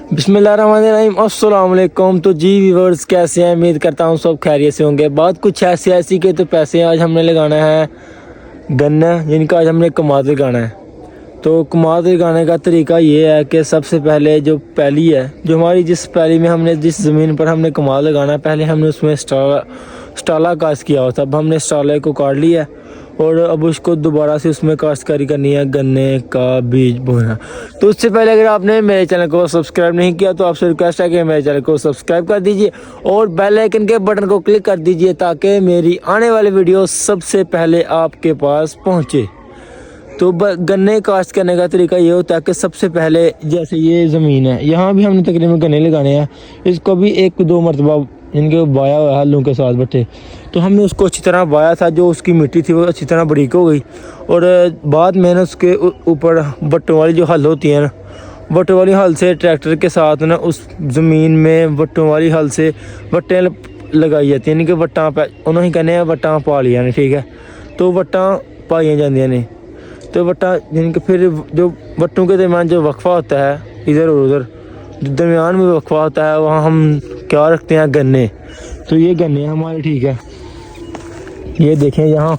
बिस्मिल्लाहिर्रहमानिर्रहीम अस्सलाम वालेकुम। तो जी व्यूअर्स, कैसे हैं? उम्मीद करता हूँ सब खैरियत से होंगे। बात कुछ ऐसी के तो पैसे आज हमने लगाना है गन्ना, जिनका आज हमने कमाद लगाना है। तो कमाद लगाने का तरीका ये है कि सबसे पहले जो पैली है, जो हमारी जिस पैली में हमने जिस ज़मीन पर हमने कमाद लगाना है, पहले हमने उसमें स्टाला काश्त किया हुआ था। अब हमने स्टाले को काट लिया और अब उसको दोबारा से उसमें काश्तकारी करनी है, गन्ने का बीज बोना। तो उससे पहले अगर आपने मेरे चैनल को सब्सक्राइब नहीं किया तो आपसे रिक्वेस्ट है कि मेरे चैनल को सब्सक्राइब कर दीजिए और बेल आइकन के बटन को क्लिक कर दीजिए ताकि मेरी आने वाली वीडियो सबसे पहले आपके पास पहुंचे। तो गन्ने काश्त करने का तरीका ये होता है कि सबसे पहले जैसे ये ज़मीन है, यहाँ भी हमने तकरीबन गन्ने लगाने हैं। इसको भी 1-2 मरतबा इनके बाया हुआ है हल्लों के साथ बट्टे। तो हमने उसको अच्छी तरह बाया था, जो उसकी मिट्टी थी वो अच्छी तरह बारीक हो गई। और बाद में ना उसके ऊपर बट्टों वाली जो हल होती है ना, बट्टों वाली हल से ट्रैक्टर के साथ ना उस ज़मीन में बट्टों वाली हल से बट्टें लगाई जाती हैं। यानी कि वट्टां उन्होंने कहने हैं वट्टां पा लिया ने, ठीक है। तो वट्टां पाई जाती ने, तो वट्टा जिनके फिर जो वट्टों के दरमियान जो वक्फा होता है इधर और उधर, जो दरमियान में वक्फा होता है, वहाँ हम क्या रखते हैं, गन्ने। तो ये गन्ने हमारे, ठीक है। ये देखें, यहाँ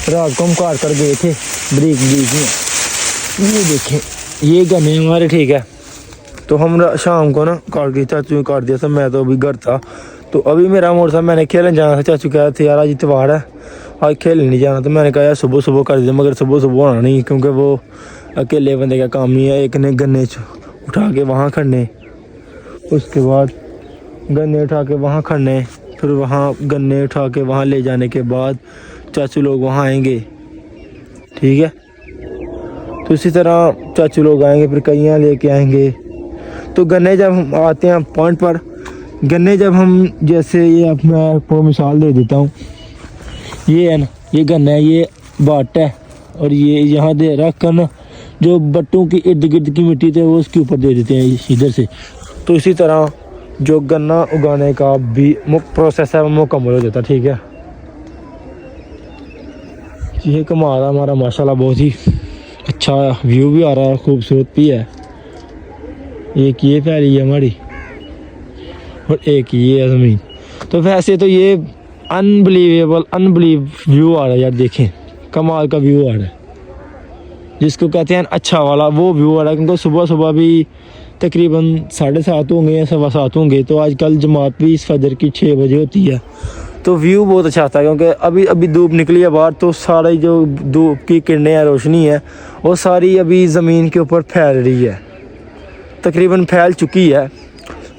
रात को हम काट कर गए थे बरीक में, ये देखें ये गन्ने हमारे, ठीक है। तो हम शाम को ना काट गए, चाचू ने काट दिया था, मैं तो अभी घर था। तो अभी मेरा मोड़ था, मैंने खेलने जाना था। चाचू कह रहे थे यार आज इतवार है, आज खेलने नहीं जाना। तो मैंने कहा यार सुबह सुबह कर दिया, मगर सुबह सुबह होना नहीं, क्योंकि वो अकेले बंदे का काम नहीं है। एक ने गन्ने उठा के वहाँ खड़ने, उसके बाद गन्ने उठा के वहाँ खड़ने, फिर वहाँ गन्ने उठा के वहाँ ले जाने के बाद चाचू लोग वहाँ आएंगे, ठीक है। तो इसी तरह चाचू लोग आएंगे, फिर कईयाँ लेके आएंगे। तो गन्ने जब हम आते हैं पॉइंट पर, गन्ने जब हम जैसे ये मैं आपको मिसाल दे देता हूँ, ये है ना, ये गन्ना है, ये बाट है, और ये यहाँ दे रख कर ना जो बट्टों की इर्द गिर्द की मिट्टी थे वो उसके ऊपर दे देते हैं इधर से। तो इसी तरह जो गन्ना उगाने का भी प्रोसेस है वो मुकम्मल हो जाता, ठीक है। ये कमाल हमारा माशाल्लाह बहुत ही अच्छा व्यू भी आ रहा है, खूबसूरत भी है। एक ये फैली है हमारी और एक ये है ज़मीन। तो वैसे तो ये अनबिलीवेबल व्यू आ रहा है यार, देखें कमाल का व्यू आ रहा है, जिसको कहते हैं अच्छा वाला वो व्यू आ रहा है। क्योंकि सुबह सुबह भी तकरीबन 7:30 होंगे या 7:15 होंगे। तो आजकल जमात भी इस फजर की 6 बजे होती है। तो व्यू बहुत अच्छा आता है, क्योंकि अभी धूप निकली है बाहर, तो सारी जो धूप की किरणें हैं, रोशनी है, वो सारी अभी ज़मीन के ऊपर फैल रही है, तकरीबन फैल चुकी है।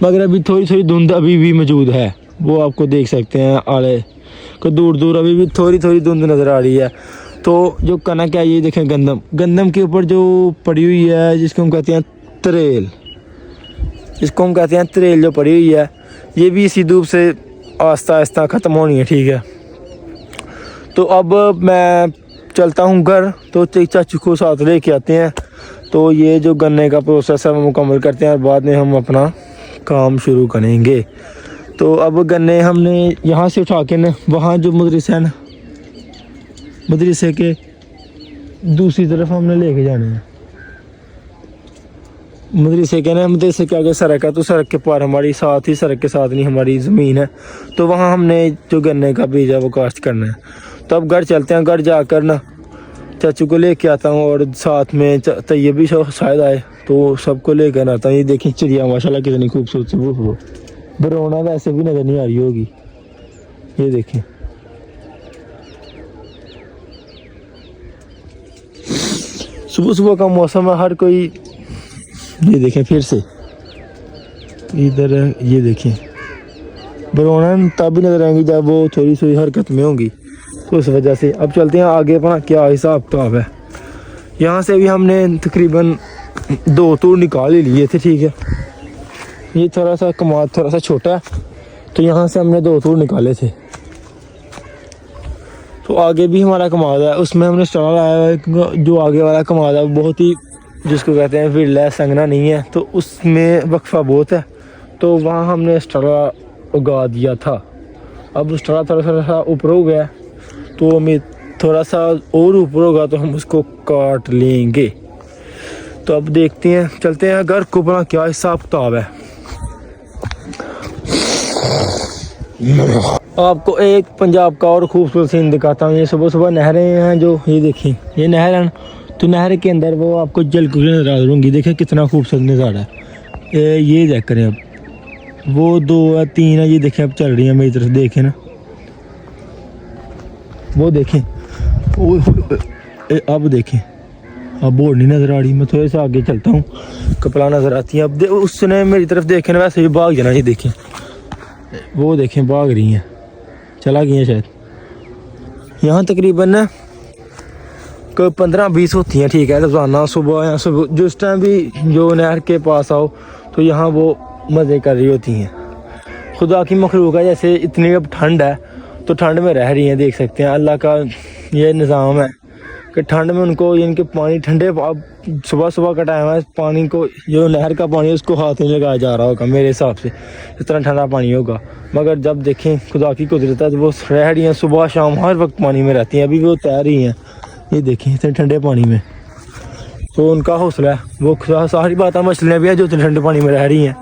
मगर अभी थोड़ी थोड़ी धुंध अभी भी मौजूद है, वो आपको देख सकते हैं आले को दूर दूर अभी भी थोड़ी थोड़ी धुंध नज़र आ रही है। तो जो कनक है, ये देखें गंदम के ऊपर जो पड़ी हुई है, जिसको हम कहते हैं तरेल, जो पड़ी हुई है, ये भी इसी धूप से आस्ता आस्ता ख़त्म होनी है, ठीक है। तो अब मैं चलता हूँ घर, तो चाचू को साथ लेके आते हैं। तो ये जो गन्ने का प्रोसेस है वो मुकम्मल करते हैं और बाद में हम अपना काम शुरू करेंगे। तो अब गन्ने हमने यहाँ से उठा के ना वहाँ जो मदरसा है ना, मदरसे के दूसरी तरफ हमने लेके जाने हैं। मदरसे के आगे सड़क है, तो सड़क के पार हमारी साथ ही, सड़क के साथ नहीं हमारी ज़मीन है। तो वहाँ हमने जो गन्ने का बीज है वो काश्त करना है। तो अब घर चलते हैं, घर जाकर ना चाचू को लेके आता हूँ और साथ में तैयब भी शायद आए, तो सबको लेकर आता हूँ। ये देखिए चिड़िया माशाल्लाह कितनी खूबसूरत से वो बरौना वैसे भी नज़र नहीं आ रही होगी, ये देखें। सुबह सुबह का मौसम है, हर कोई, ये देखें फिर से इधर, ये देखें बरौना तब भी नज़र आएंगी जब वो थोड़ी थोड़ी हरकत में होंगी, तो उस वजह से। अब चलते हैं आगे, अपना क्या हिसाब किताब है। यहाँ से भी हमने तकरीबन 2 तूर निकाल ही लिए थे, ठीक है। ये थोड़ा सा कमाद थोड़ा सा छोटा है, तो यहाँ से हमने 2 तूर निकाले थे। तो आगे भी हमारा कमाद है, उसमें हमने स्टाला लाया है। जो आगे वाला कमाद है बहुत ही, जिसको कहते हैं विरला है, संगना नहीं है, तो उसमें वक्फा बहुत है। तो वहाँ हमने स्टाला उगा दिया था। अब स्टाला थोड़ा सा ऊपर हो गया, तो हमें थोड़ा सा और ऊपर होगा तो हम उसको काट लेंगे। तो अब देखते हैं, चलते हैं घर को, बना क्या हिसाब किताब है। आपको एक पंजाब का और खूबसूरत सीन दिखाता हूँ। ये सुबह सुबह नहरें हैं जो, ये देखिए ये नहर है, तो नहर के अंदर वो आपको जल कुएं नजर आ दूँगी। देखिए कितना खूबसूरत नज़ारा है। ये देख करें अब, वो 2 या 3 है, ये देखें अब चल रही है मेरी तरफ, देखें ना, वो देखें, अब देखें, अब बोर्ड नहीं नज़र आ रही। मैं थोड़े से आगे चलता हूँ, कपड़ा नज़र आती है। अब उसने मेरी तरफ देखे ना, वैसे भी भाग जाना। ये देखें, वो देखें भाग रही हैं, चला गई हैं शायद। यहाँ तकरीबन कोई 15-20 होती हैं, ठीक है, रोज़ाना सुबह या सुबह जिस टाइम भी जो नहर के पास आओ तो यहाँ वो मज़े कर रही होती हैं। खुदा की मखलूक है, जैसे इतनी अब ठंड है तो ठंड में रह रही हैं। देख सकते हैं अल्लाह का ये निज़ाम है कि ठंड में उनको इनके पानी ठंडे, अब सुबह सुबह का टाइम है, पानी को जो नहर का पानी है उसको हाथ नहीं लगाया जा रहा होगा मेरे हिसाब से, इतना ठंडा पानी होगा। मगर जब देखें खुदा की कुदरत है तो वो रह रही हैं, सुबह शाम हर वक्त पानी में रहती हैं। अभी भी वो तैर रही हैं, ये देखें इतने ठंडे पानी में। तो उनका हौसला है, वो सारी बात मछलियाँ भी हैं जो इतने ठंडे पानी में रह रही हैं,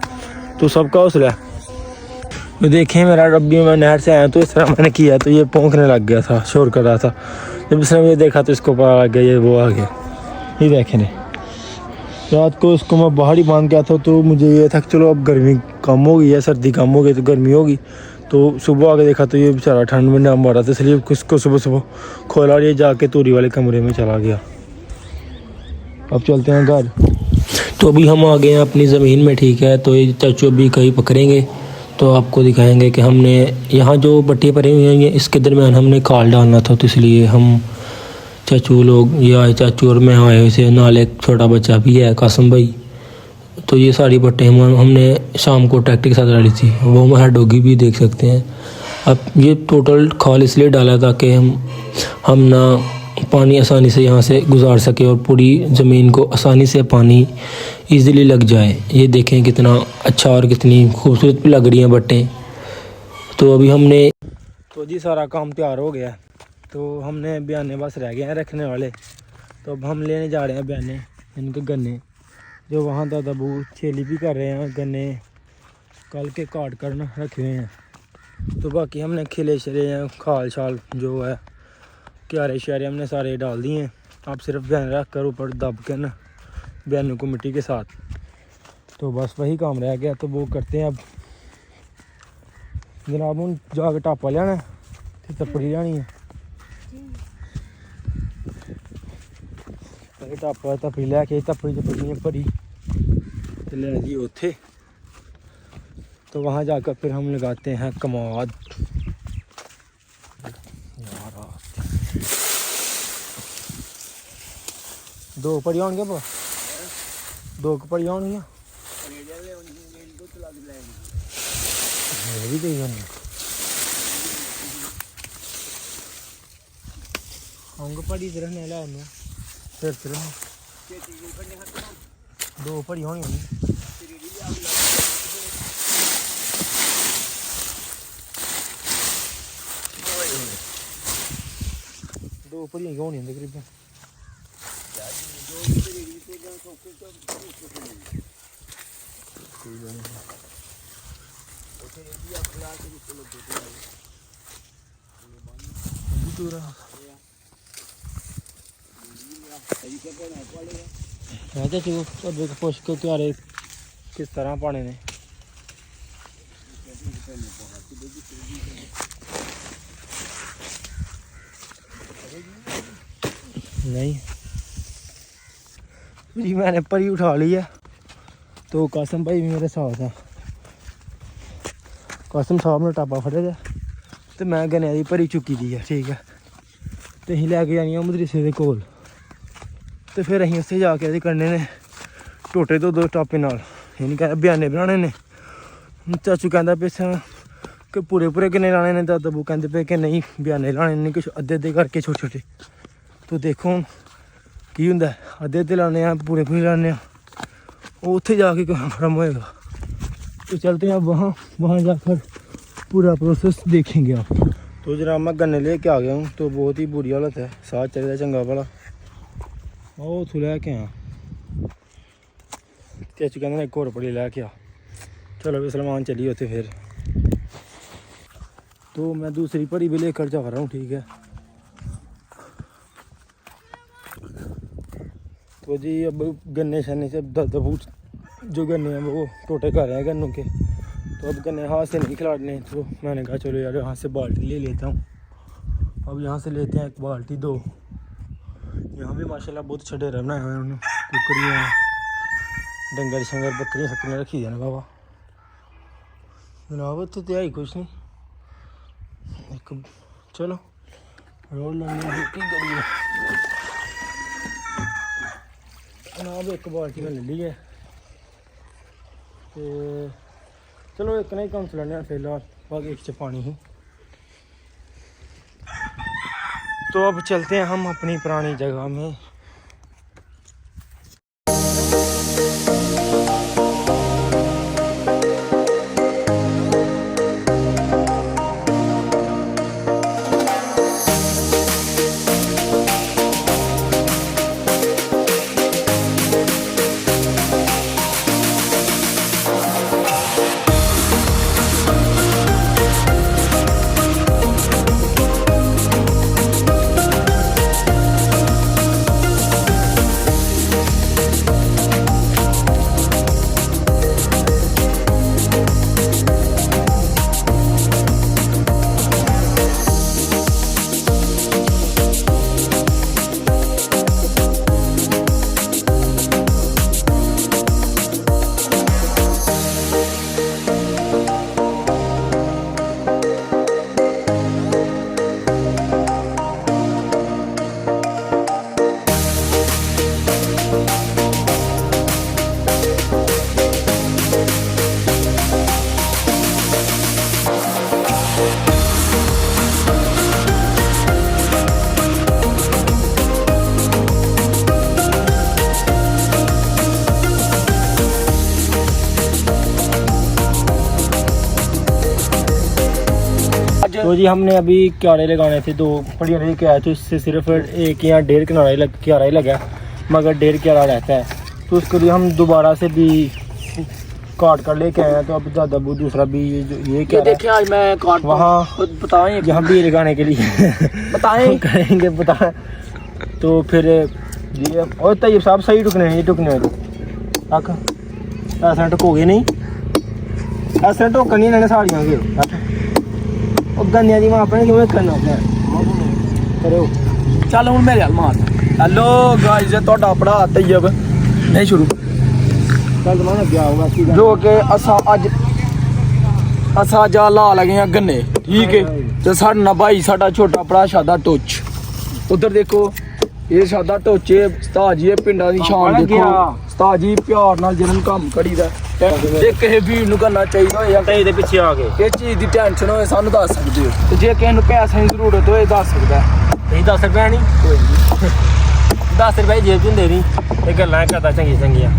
तो सबका हौसला है। तो देखें मेरा रब्बी, मैं नहर से आया तो इस तरह मैंने किया तो ये भौंकने लग गया था, शोर कर रहा था। जब इसने मुझे देखा तो इसको पता लग गया, ये वो आ गया। ये देखें रात को इसको मैं बाहर ही बांध गया था, तो मुझे ये था कि चलो अब गर्मी कम हो गई है, सर्दी कम हो गई तो गर्मी होगी। तो सुबह आके देखा तो ये बेचारा ठंड में ना मरा था, इसलिए उसको सुबह सुबह खोला और ये जाके तूरी वाले कमरे में चला गया। अब चलते हैं घर। तो अभी हम आ गए हैं अपनी ज़मीन में, ठीक है। तो ये चाचू अभी कहीं पकड़ेंगे तो आपको दिखाएंगे कि हमने यहाँ जो बट्टियाँ भरी हुई हैं इसके दरमियान हमने खाल डालना था, तो इसलिए हम चाचू लोग ये आए, चाचू और मैं आए हुए, नाल एक छोटा बच्चा भी है कासम भाई। तो ये सारी बट्टे हमने शाम को ट्रैक्टर के साथ डाली थी, वो हमारा डॉगी भी देख सकते हैं। अब ये टोटल खाल इसलिए डाला ताकि हम ना पानी आसानी से यहाँ से गुजार सके और पूरी ज़मीन को आसानी से पानी इजीली लग जाए। ये देखें कितना अच्छा और कितनी खूबसूरत भी लग रही हैं बट्टें। तो अभी हमने, तो जी सारा काम तैयार हो गया, तो हमने बयाने बस रह गए हैं रखने वाले। तो अब हम लेने जा रहे हैं बयाने, इनके गन्ने जो वहाँ दादा बू छेली भी कर रहे हैं, गन्ने कल के काट कर ना रखे हुए हैं। तो बाकी हमने खिले शले हैं, खाल शाल जो है क्यारे श्यारे हमने सारे डाल दिए हैं। अब सिर्फ बयान रख कर ऊपर दब के ना बयानों को मिट्टी के साथ, तो बस वही काम रह गया, तो वो करते हैं अब जनाब। हूँ जाके टापा लेना फिर तपड़ी लेनी है, टापा तपड़ी लैके तपड़ी तपड़ियाँ भरी तो ले जी उथे। तो वहाँ जाकर फिर हम लगाते हैं कमाद। दो पड़ी होंगे, 2 पड़ी होंगी भी दे होंगे पड़ी इधर नहीं ला फिर 2 पड़ी होनी होनी। दो पड़ी होनी तकरीबन। चाचू सब पुछ के क्यारे किस तरह पाने ने। नहीं जी मैंने परी उठा ली है, तो कासम भाई भी मेरे साथ है। कासम साहब ने टापा फड़े दा तो मैं गन्ने दी भरी चुकी दी है, ठीक है। तो अं लैके जानी मदरसे के कोल, तो फिर अं उत्थे जाके करने ने टोटे 2 टापे नाल, यानी कि बयाने बनाने ने। चाचू कहता पे कि पूरे गन्ने लाने ने, दादा बू कहते पे कि नहीं बयाने लाने ने, कुछ अद्धे करके छोटे छोटे। तो देखो हूँ की होंदा, अद्धे लाने पूरे लाने, वो उत्थे जाके कन्फर्म होएगा। तो चलते हैं अब वहाँ जाकर पूरा प्रोसेस देखेंगे आप। तो जनाब मैं गन्ने लेके आ गया हूँ, तो बहुत ही बुरी हालत है, साथ चल रहा चंगा भला। वो उथों लैके आया चाचू कहते एक होर पड़ी लैके आ। चलो भी सलमान चलिए उसे फिर। तो मैं दूसरी पड़ी भी लेकर जा रहा हूँ, ठीक है। तो जी अब गन्ने शन्ने से 10 फुट जो गन्ने हैं वो टोटे कर रहे हैं गन्नों के। तो अब गन्ने हाथ से नहीं खिलाड़ने, तो मैंने कहा चलो यार यहाँ से बाल्टी ले लेता हूँ। अब यहाँ से लेते हैं 1 बाल्टी 2। यहाँ भी माशाल्लाह बहुत अच्छे डेरे बनाए हुए हैं उन्होंने, कुकरियाँ डंगर शंगर बकरियाँ शक्रियाँ रखी है ना बाबा जनाब। तो त्याई कुछ नहीं, एक चलो रोड लगने की गई जनाब। 1 बाल्टी में ले ली है तो चलो एक नहीं कम चलाने फिलहाल, बाकी एक पानी ही। तो अब चलते हैं हम अपनी पुरानी जगह में। तो जी हमने अभी क्यारे लगाने थे, 2 पड़ियाँ लेके आए थे, उससे सिर्फ 1 या 1.5 क्यारा ही लगा, मगर 1.5 क्यारा रहता है। तो उसके लिए हम दोबारा से भी काट कर लेके आए हैं। तो अब ज़्यादा वो दूसरा भी ये क्या देखिए आज मैं काट वहाँ बताएं यहाँ भी लगाने के लिए बताएं करेंगे बताएं। तो फिर ये और तैयब साहब सही टुकने हैं, ये टुकने तक ऐसा टुको गए नहीं, ऐसा टोकन नहीं इन्होंने साड़ियाँ के गन्निया दी मां अपने किवें करना करो। चल हुन मेरे हाल मार। हेलो गाइस, ਤੁਹਾਡਾ ਆਪਣਾ तैयब नहीं शुरू कल जमाना क्या होगा जो कि असा जा ला लगे हैं गन्ने, ठीक है। ते साडा भाई साडा छोटा भरा शादा टोच, उधर देखो ये शादा टोचे उस्ताद जी पिंडा दी शान देखो। उस्ताद जी प्यार नाल जिन्हन काम करीदा जे किसी वीर नूं करना चाहिदा या ते इहदे पिछे आ गए ये चीज दी टेंशन होए सानू दस सकदे हो, ते जे किसी नूं पैसे दी जरूरत होए दस सकदा है। नहीं 10 रुपये नहीं 10 रुपये जेब च होंदे नहीं, ये गल्लां करदा चंगियां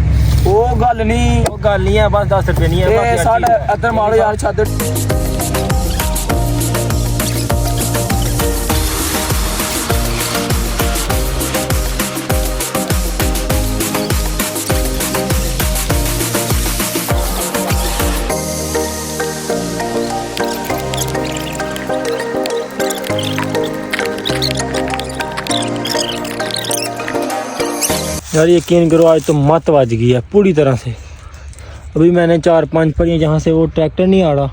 ਉਹ ਗੱਲ ਨਹੀਂ वो गल नहीं है, बस 10 रुपये नहीं है। ਇਹ ਸਾਡਾ ਇੱਧਰ ਮਾਰੋ ਯਾਰ ਛੱਡ। यार यकीन करो आज तो मत बज गई है पूरी तरह से। अभी मैंने 4-5 पड़ियाँ जहाँ से वो ट्रैक्टर नहीं आ रहा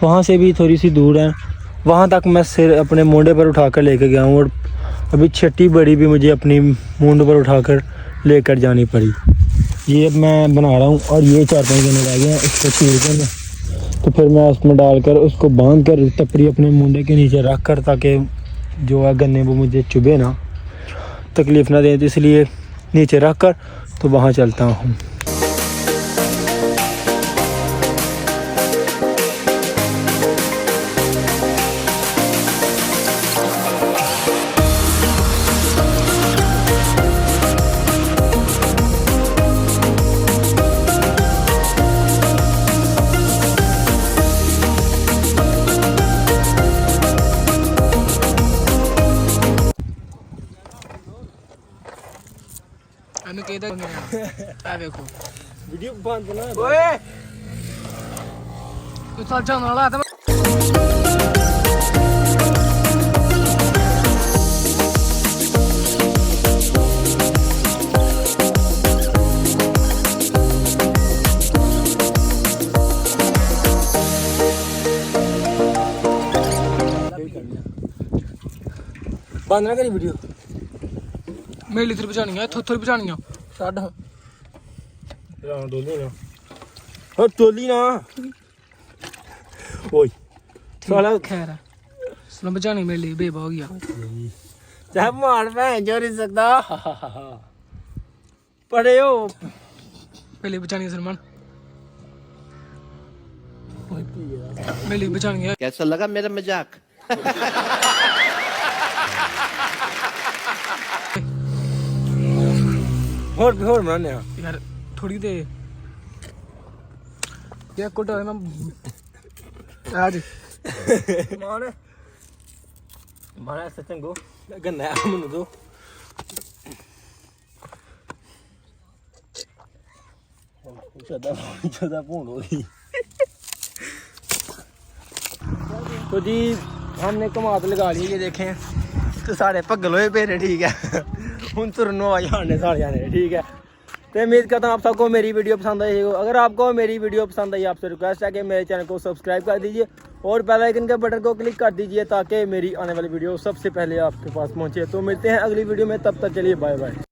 वहाँ से भी थोड़ी सी दूर है, वहाँ तक मैं सिर अपने मुंडे पर उठाकर लेकर गया हूँ। और अभी छठी बड़ी भी मुझे अपनी मुंड पर उठाकर लेकर जानी पड़ी। ये अब मैं बना रहा हूँ और ये 4-5 गन्ने रह गए हैं, इसको छील कर तो फिर मैं उसमें डालकर उसको बांध कर टपरी अपने मुंडे के नीचे रख कर, ताकि जो है गन्ने वो मुझे चुभे ना, तकलीफ़ ना दें। तो इसलिए नीचे रख कर तो वहाँ चलता हूँ। ਇਹਨੂੰ ਕਿਹਦਾ ਆ ਵੇਖੋ वीडियो बंद ना ओए तू चल जाने वाला है बंद ना करी वीडियो मेरे लिए बचानी है थोड़ी बचानी है ਛੱਡ डोली ना और टोली ना ओए साला खैर है सुनो बचानी मेरे लिए बेबा हो गया चाहे मार भैन जो नहीं सकता पड़े हो मेरे लिए बचानी है सलमान मेरे लिए बचानी है कैसा लगा मेरा मजाक और बनाने यार थोड़ी दे ये कोटा है ना आज मार मारा सचन को गन्ना है मनु तो ज्यादा भून हो गई तो जी हमने कमात लगा ली ये देखें तो सारे पगल होए पे ठीक है हूँ तुरनो आ जाने सारे जाने ठीक है तो उम्मीद करता हूँ आप सबको मेरी वीडियो पसंद आई होगी अगर आपको मेरी वीडियो पसंद आई आपसे रिक्वेस्ट है कि मेरे चैनल को सब्सक्राइब कर दीजिए और बेल आइकन के बटन को क्लिक कर दीजिए ताकि मेरी आने वाली वीडियो सबसे पहले आपके पास पहुँचे तो मिलते हैं अगली वीडियो में तब तक चलिए बाय बाय।